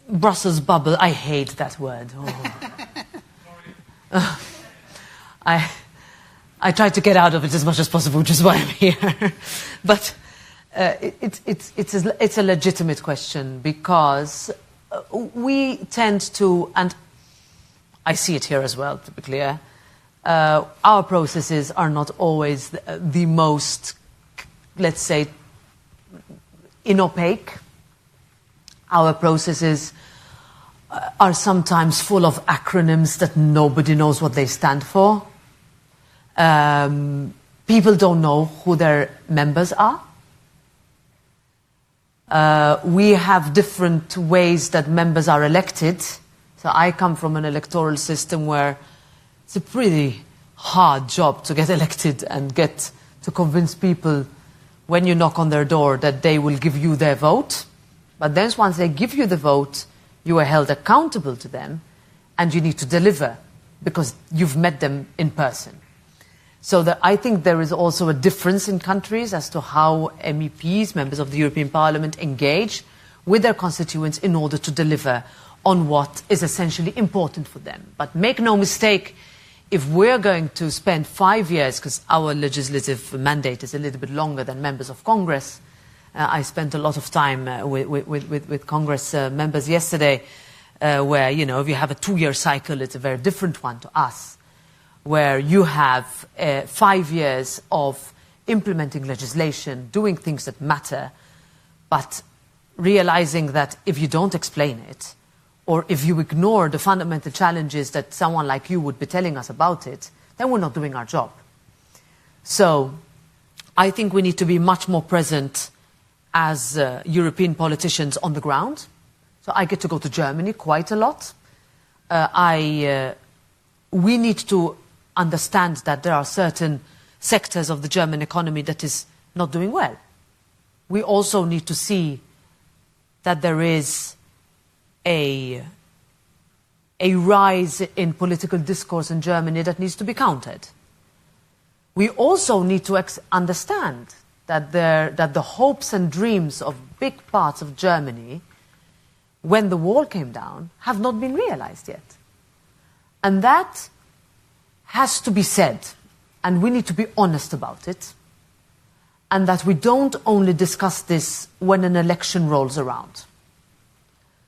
Brussels bubble, I hate that word. Oh. I try to get out of it as much as possible, which is why I'm here. But it's a legitimate question, because we tend to, and I see it here as well, to be clear, our processes are not always the most, let's say, inaopaque. Our processes are sometimes full of acronyms that nobody knows what they stand for. People don't know who their members are. We have different ways that members are elected. So I come from an electoral system where it's a pretty hard job to get elected and get to convince people when you knock on their door that they will give you their vote. But then once they give you the vote, you are held accountable to them and you need to deliver because you've met them in person. So I think there is also a difference in countries as to how MEPs, members of the European Parliament, engage with their constituents in order to deliver on what is essentially important for them. But make no mistake, if we're going to spend 5 years, because our legislative mandate is a little bit longer than members of Congress, I spent a lot of time with Congress members yesterday, where, you know, if you have a 2-year cycle, it's a very different one to us, where you have 5 years of implementing legislation, doing things that matter, but realizing that if you don't explain it, or if you ignore the fundamental challenges that someone like you would be telling us about it, then we're not doing our job. So I think we need to be much more present as European politicians on the ground. So I get to go to Germany quite a lot. We need to understand that there are certain sectors of the German economy that is not doing well. We also need to see that there is a rise in political discourse in Germany that needs to be countered. We also need to understand that the hopes and dreams of big parts of Germany, when the wall came down, have not been realized yet. And that has to be said, and we need to be honest about it, and that we don't only discuss this when an election rolls around.